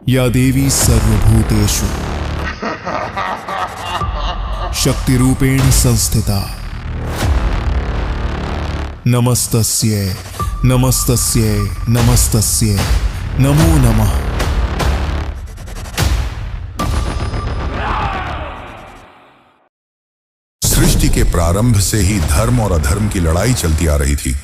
या देवी सर्वभूतेषु शक्तिरूपेण संस्थिता। नमस्तस्यै नमस्तस्यै नमस्तस्यै नमो नमः। सृष्टि के प्रारंभ से ही धर्म और अधर्म की लड़ाई चलती आ रही थी,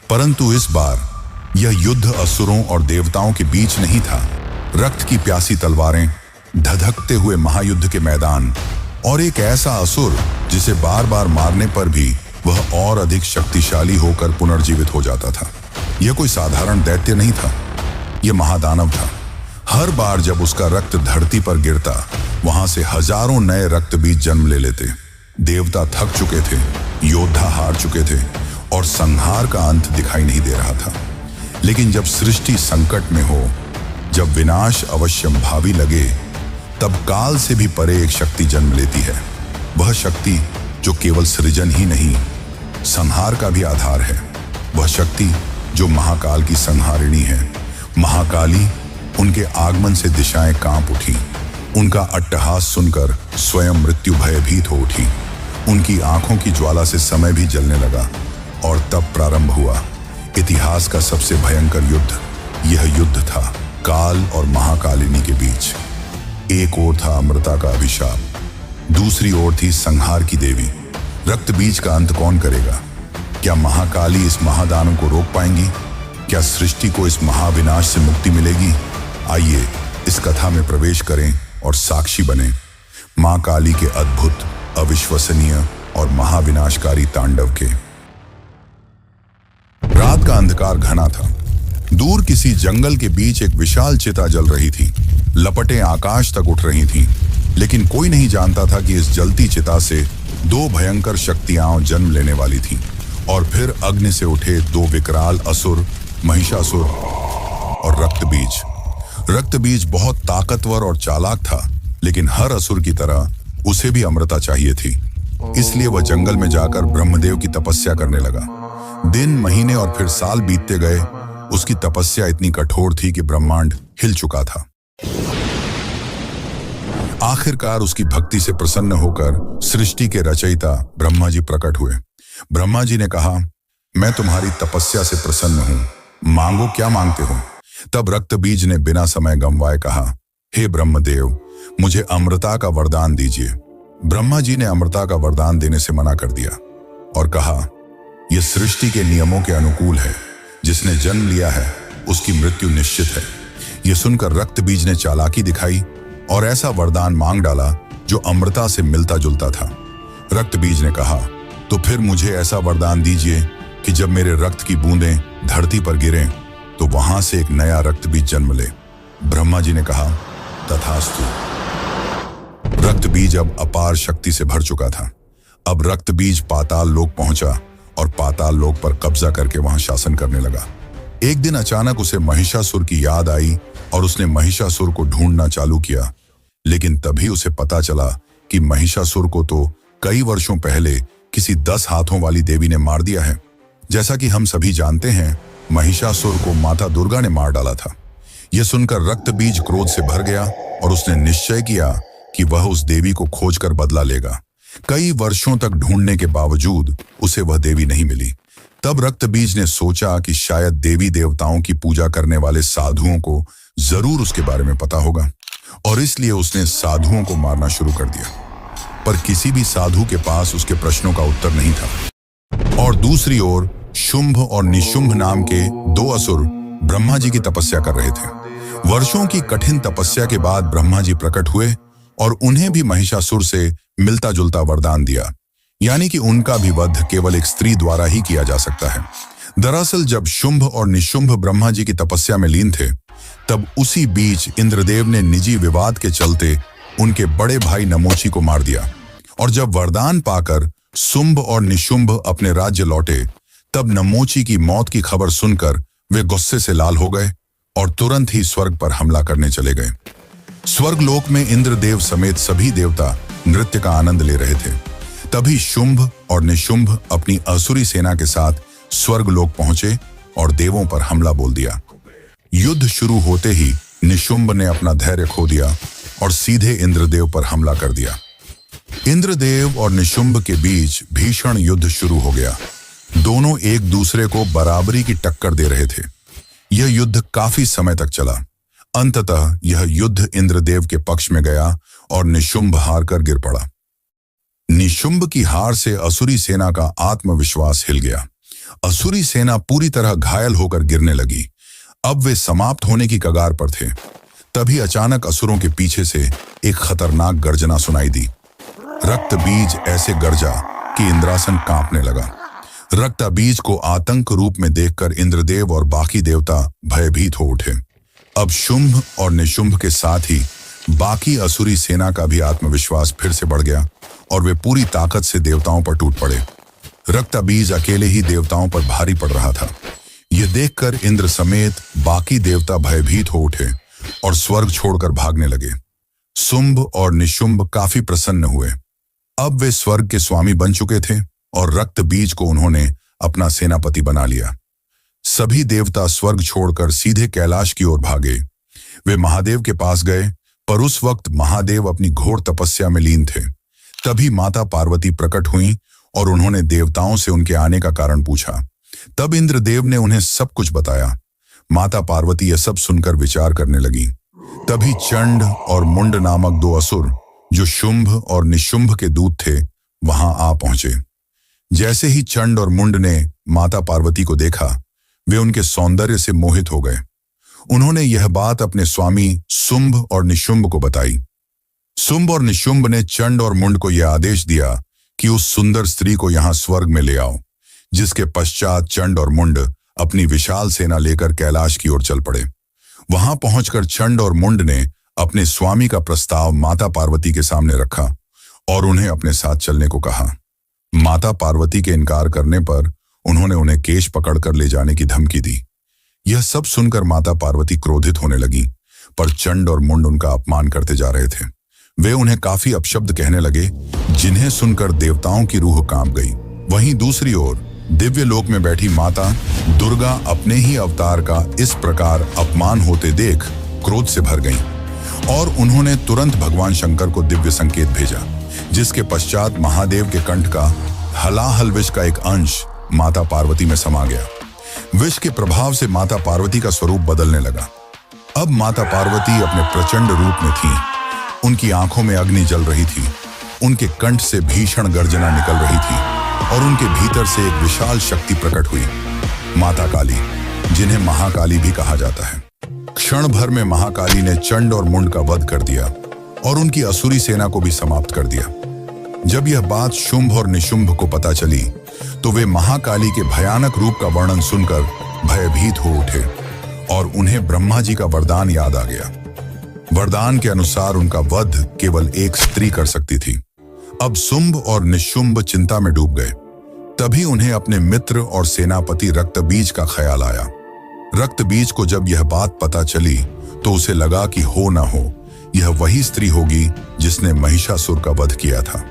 परंतु इस बार यह युद्ध असुरों और देवताओं के बीच नहीं था। रक्त की प्यासी तलवारें, धधकते हुए महायुद्ध के मैदान और एक ऐसा असुर जिसे बार बार मारने पर भी वह और अधिक शक्तिशाली होकर पुनर्जीवित हो जाता था। यह कोई साधारण दैत्य नहीं था, यह महादानव था। हर बार जब उसका रक्त धरती पर गिरता, वहां से हजारों नए रक्त बीज जन्म ले लेते। देवता थक चुके थे, योद्धा हार चुके थे और संहार का अंत दिखाई नहीं दे रहा था। लेकिन जब सृष्टि संकट में हो, जब विनाश अवश्यंभावी लगे, तब काल से भी परे एक शक्ति जन्म लेती है। वह शक्ति जो केवल सृजन ही नहीं, संहार का भी आधार है। वह शक्ति जो महाकाल की संहारिणी है। महाकाली, उनके आगमन से दिशाएं कांप उठी। उनका अट्टहास सुनकर स्वयं मृत्यु भयभीत हो उठी। उनकी आंखों की ज्वाला से समय भी जलने लगा और तब प्रारंभ हुआ इतिहास का सबसे भयंकर युद्ध। यह युद्ध था काल और महाकालिनी के बीच। एक ओर था अमृता का अभिशाप, दूसरी ओर थी संहार की देवी। रक्त बीज का अंत कौन करेगा? क्या महाकाली इस महादानव को रोक पाएंगी? क्या सृष्टि को इस महाविनाश से मुक्ति मिलेगी? आइए इस कथा में प्रवेश करें और साक्षी बने मां काली के अद्भुत, अविश्वसनीय और महाविनाशकारी तांडव के। रात का अंधकार घना था। दूर किसी जंगल के बीच एक विशाल चिता जल रही थी। लपटें आकाश तक उठ रही थीं, लेकिन कोई नहीं जानता था कि इस जलती चिता से दो भयंकर शक्तियां जन्म लेने वाली थीं। और फिर अग्नि से उठे दो विकराल असुर, महिषासुर और रक्तबीज। रक्तबीज बहुत ताकतवर और चालाक था, लेकिन हर असुर की तरह उसे भी अमृता चाहिए थी। इसलिए वह जंगल में जाकर ब्रह्मदेव की तपस्या करने लगा। दिन, महीने और फिर साल बीतते गए। उसकी तपस्या इतनी कठोर थी कि ब्रह्मांड हिल चुका था। आखिरकार उसकी भक्ति से प्रसन्न होकर सृष्टि के रचयिता ब्रह्मा जी प्रकट हुए। ब्रह्मा जी ने कहा, मैं तुम्हारी तपस्या से प्रसन्न हूं, मांगो क्या मांगते हो। तब रक्तबीज ने बिना समय गंवाए कहा, हे ब्रह्मदेव, मुझे अमृता का वरदान दीजिए। ब्रह्मा जी ने अमृता का वरदान देने से मना कर दिया और कहा, यह सृष्टि के नियमों के अनुकूल है। जिसने जन्म लिया है उसकी मृत्यु निश्चित है। यह सुनकर रक्तबीज ने चालाकी दिखाई और ऐसा वरदान मांग डाला जो अमृता से मिलता जुलता था। रक्तबीज ने कहा, तो फिर मुझे ऐसा वरदान दीजिए कि जब मेरे रक्त की बूंदें धरती पर गिरें तो वहां से एक नया रक्तबीज जन्म ले। ब्रह्मा जी ने कहा, तथास्तु। रक्तबीज अब अपार शक्ति से भर चुका था। अब रक्तबीज पाताल लोक पहुंचा और पाताल लोक पर कब्जा करके वहां शासन करने लगा। एक दिन अचानक उसे महिषासुर की याद आई और उसने महिषासुर को ढूंढना चालू किया। लेकिन तभी उसे पता चला कि महिषासुर को तो कई वर्षों पहले किसी 10 हाथों वाली देवी ने मार दिया है। जैसा कि हम सभी जानते हैं, महिषासुर को माता दुर्गा ने मार डाला था। यह सुनकर रक्तबीज क्रोध से भर गया और उसने निश्चय किया कि वह उस देवी को खोजकर बदला लेगा। कई वर्षों तक ढूंढने के बावजूद उसे वह देवी नहीं मिली। तब रक्तबीज ने सोचा कि शायद देवी देवताओं की पूजा करने वाले साधुओं को जरूर उसके बारे में पता होगा, और इसलिए उसने साधुओं को मारना शुरू कर दिया। पर किसी भी साधु के पास उसके प्रश्नों का उत्तर नहीं था। और दूसरी ओर शुंभ और निशुंभ नाम के 2 असुर ब्रह्मा जी की तपस्या कर रहे थे। वर्षों की कठिन तपस्या के बाद ब्रह्मा जी प्रकट हुए और उन्हें भी महिषासुर से मिलता जुलता वरदान दिया, यानी कि उनका भी वध केवल एक स्त्री द्वारा ही किया जा सकता है। दरअसल जब शुंभ और निशुंभ ब्रह्मा जी की तपस्या में लीन थे, तब उसी बीच इंद्रदेव ने निजी विवाद के चलते उनके बड़े भाई नमोची को मार दिया। और जब वरदान पाकर शुंभ और निशुंभ अपने राज्य लौटे, तब नमोची की मौत की खबर सुनकर वे गुस्से से लाल हो गए और तुरंत ही स्वर्ग पर हमला करने चले गए। स्वर्गलोक में इंद्रदेव समेत सभी देवता नृत्य का आनंद ले रहे थे। तभी शुंभ और निशुंभ अपनी असुरी सेना के साथ स्वर्गलोक पहुंचे और देवों पर हमला बोल दिया। युद्ध शुरू होते ही निशुंभ ने अपना धैर्य खो दिया और सीधे इंद्रदेव पर हमला कर दिया। इंद्रदेव और निशुंभ के बीच भीषण युद्ध शुरू हो गया। दोनों एक दूसरे को बराबरी की टक्कर दे रहे थे। यह युद्ध काफी समय तक चला। अंततः यह युद्ध इंद्रदेव के पक्ष में गया और निशुंभ हार कर गिर पड़ा। निशुंभ की हार से असुरी सेना का आत्मविश्वास हिल गया। असुरी सेना पूरी तरह घायल होकर गिरने लगी। अब वे समाप्त होने की कगार पर थे। तभी अचानक असुरों के पीछे से एक खतरनाक गर्जना सुनाई दी। रक्त बीज ऐसे गर्जा कि इंद्रासन कांपने लगा। रक्त बीज को आतंक रूप में देखकर इंद्रदेव और बाकी देवता भयभीत हो उठे। अब शुंभ और निशुंभ के साथ ही बाकी असुरी सेना का भी आत्मविश्वास फिर से बढ़ गया और वे पूरी ताकत से देवताओं पर टूट पड़े। रक्त बीज अकेले ही देवताओं पर भारी पड़ रहा था। यह देखकर इंद्र समेत बाकी देवता भयभीत हो उठे और स्वर्ग छोड़कर भागने लगे। शुंभ और निशुंभ काफी प्रसन्न हुए। अब वे स्वर्ग के स्वामी बन चुके थे और रक्त बीज को उन्होंने अपना सेनापति बना लिया। सभी देवता स्वर्ग छोड़कर सीधे कैलाश की ओर भागे। वे महादेव के पास गए, पर उस वक्त महादेव अपनी घोर तपस्या में लीन थे। तभी माता पार्वती प्रकट हुईं और उन्होंने देवताओं से उनके आने का कारण पूछा। तब इंद्रदेव ने उन्हें सब कुछ बताया। माता पार्वती यह सब सुनकर विचार करने लगी। तभी चंड और मुंड नामक दो असुर, जो शुंभ और निशुंभ के दूत थे, वहां आ पहुंचे। जैसे ही चंड और मुंड ने माता पार्वती को देखा, वे उनके सौंदर्य से मोहित हो गए। उन्होंने यह बात अपने स्वामी शुंभ और निशुंभ को बताई। शुंभ और निशुंभ ने चंड और मुंड को यह आदेश दिया कि उस सुंदर स्त्री को यहां स्वर्ग में ले आओ, जिसके पश्चात चंड और मुंड अपनी विशाल सेना लेकर कैलाश की ओर चल पड़े। वहां पहुंचकर चंड और मुंड ने अपने स्वामी का प्रस्ताव माता पार्वती के सामने रखा और उन्हें अपने साथ चलने को कहा। माता पार्वती के इनकार करने पर उन्होंने उन्हें केश पकड़कर ले जाने की धमकी दी। यह सब सुनकर माता पार्वती क्रोधित होने लगी, पर चंड और मुंड उनका अपमान करते जा रहे थे। वे उन्हें काफी अपशब्द कहने लगे, जिन्हें सुनकर देवताओं की रूह कांप गई। वहीं दूसरी ओर दिव्य लोक में बैठी माता दुर्गा अपने ही अवतार का इस प्रकार अपमान होते देख क्रोध से भर गईं और उन्होंने तुरंत भगवान शंकर को दिव्य संकेत भेजा, जिसके पश्चात महादेव के कंठ का हलाहल विष का एक अंश माता पार्वती में समा गया। विष के प्रभाव से माता पार्वती का स्वरूप बदलने लगा। अब माता पार्वती अपने प्रचंड रूप में थीं। उनकी आंखों में अग्नि जल रही थी, उनके कंठ से भीषण गर्जना निकल रही थी और उनके भीतर से एक विशाल शक्ति प्रकट हुई, माता काली, जिन्हें महाकाली भी कहा जाता है। क्षण भर में महाकाली ने चंड और मुंड का वध कर दिया और उनकी असुरी सेना को भी समाप्त कर दिया। जब यह बात शुंभ और निशुंभ को पता चली, तो वे महाकाली के भयानक रूप का वर्णन सुनकर भयभीत हो उठे और उन्हें ब्रह्मा जी का वरदान याद आ गया। वरदान के अनुसार उनका वध केवल एक स्त्री कर सकती थी। अब शुंभ और निशुंभ चिंता में डूब गए। तभी उन्हें अपने मित्र और सेनापति रक्तबीज का ख्याल आया। रक्तबीज को जब यह बात पता चली, तो उसे लगा कि हो ना हो, यह वही स्त्री होगी जिसने महिषासुर का वध किया था।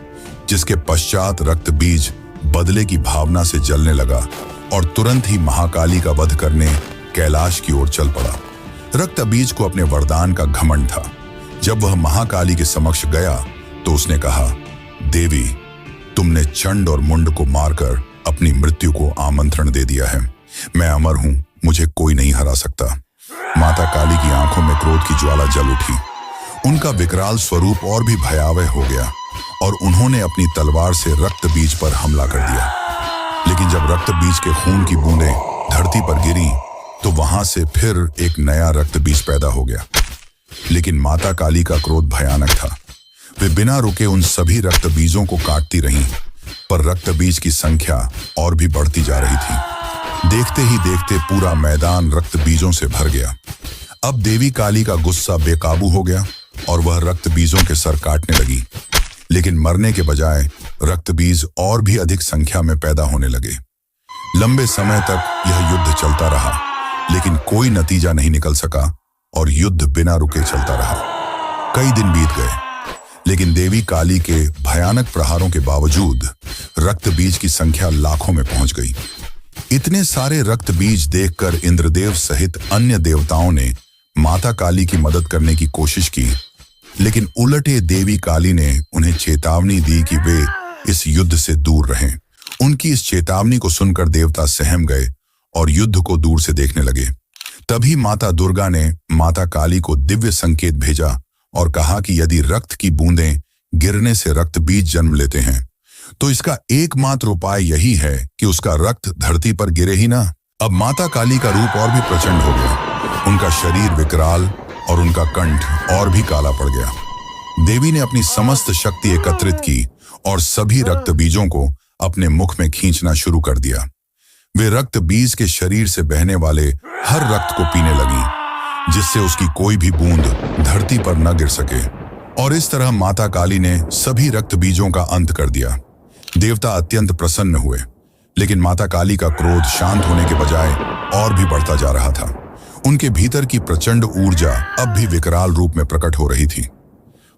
जिसके पश्चात रक्तबीज बदले की भावना से जलने लगा और तुरंत ही महाकाली का वध करने कैलाश की ओर चल पड़ा। रक्तबीज को अपने वरदान का घमंड था। जब वह महाकाली के समक्ष गया, तो उसने कहा, देवी, तुमने चंड और मुंड को मारकर अपनी मृत्यु को आमंत्रण दे दिया है। मैं अमर हूं, मुझे कोई नहीं हरा सकता। माता काली की आंखों में क्रोध की ज्वाला जल उठी। उनका विकराल स्वरूप और भी भयावह हो गया और उन्होंने अपनी तलवार से रक्तबीज पर हमला कर दिया। लेकिन जब रक्तबीज के खून की बूंदें धरती पर गिरी, तो वहां से फिर एक नया रक्तबीज पैदा हो गया। लेकिन माता काली का क्रोध भयानक था। वे बिना रुके उन सभी रक्तबीजों को काटती रहीं, पर रक्तबीज की संख्या और भी बढ़ती जा रही थी। देखते ही देखते पूरा मैदान रक्तबीजों से भर गया। अब देवी काली का गुस्सा बेकाबू हो गया और वह रक्तबीजों के सर काटने लगी। लेकिन मरने के बजाय रक्तबीज और भी अधिक संख्या में पैदा होने लगे। लंबे समय तक यह युद्ध चलता रहा, लेकिन कोई नतीजा नहीं निकल सका और युद्ध बिना रुके चलता रहा। कई दिन बीत गए, लेकिन देवी काली के भयानक प्रहारों के बावजूद रक्तबीज की संख्या लाखों में पहुंच गई। इतने सारे रक्तबीज देखकर इंद्रदेव सहित अन्य देवताओं ने माता काली की मदद करने की कोशिश की, लेकिन उलटे देवी काली ने उन्हें चेतावनी दी कि वे इस युद्ध से दूर रहें। उनकी इस चेतावनी को सुनकर देवता सहम गए और युद्ध को दूर से देखने लगे। तभी माता दुर्गा ने माता काली को दिव्य संकेत भेजा और कहा कि यदि रक्त की बूंदें गिरने से रक्त बीज जन्म लेते हैं तो इसका एकमात्र उपाय यही है कि उसका रक्त धरती पर गिरे ही ना। अब माता काली का रूप और भी प्रचंड हो गया। उनका शरीर विकराल और उनका कंठ और भी काला पड़ गया। देवी ने अपनी समस्त शक्ति एकत्रित की और सभी रक्त बीजों को अपने मुख में खींचना शुरू कर दिया। वे रक्त बीज के शरीर से बहने वाले हर रक्त को पीने लगी, जिससे उसकी कोई भी बूंद धरती पर न गिर सके। और इस तरह माता काली ने सभी रक्त बीजों का अंत कर दिया। देवता अत्यंत प्रसन्न हुए, लेकिन माता काली का क्रोध शांत होने के बजाय और भी बढ़ता जा रहा था। उनके भीतर की प्रचंड ऊर्जा अब भी विकराल रूप में प्रकट हो रही थी।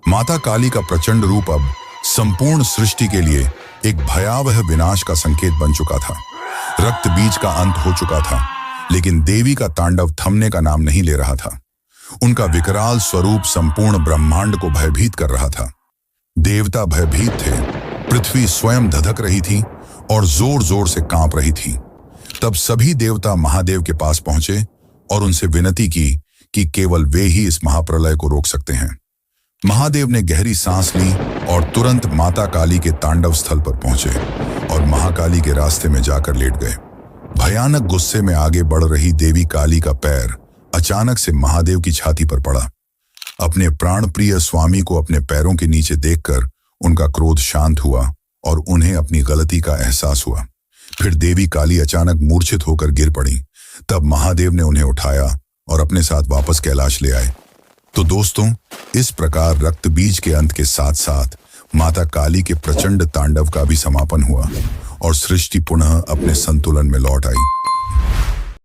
माता काली का प्रचंड रूप अब संपूर्ण सृष्टि के लिए एक भयावह विनाश का संकेत बन चुका था। रक्त बीज का अंत हो चुका था, लेकिन देवी का तांडव थमने का नाम नहीं ले रहा था। उनका विकराल स्वरूप संपूर्ण ब्रह्मांड को भयभीत कर रहा था। देवता भयभीत थे, पृथ्वी स्वयं धधक रही थी और जोर जोर से कांप रही थी। तब सभी देवता महादेव के पास पहुंचे और उनसे विनती की कि केवल वे ही इस महाप्रलय को रोक सकते हैं। महादेव ने गहरी सांस ली और तुरंत माता काली के तांडव स्थल पर पहुंचे और महाकाली के रास्ते में जाकर लेट गए। भयानक गुस्से में आगे बढ़ रही देवी काली का पैर अचानक से महादेव की छाती पर पड़ा। अपने प्राणप्रिय स्वामी को अपने पैरों के नीचे देखकर उनका क्रोध शांत हुआ और उन्हें अपनी गलती का एहसास हुआ। फिर देवी काली अचानक मूर्छित होकर गिर पड़ी। तब महादेव ने उन्हें उठाया और अपने साथ वापस कैलाश ले आए। तो दोस्तों, इस प्रकार रक्त बीज के अंत के साथ साथ माता काली के प्रचंड तांडव का भी समापन हुआ और सृष्टि पुनः अपने संतुलन में लौट आई।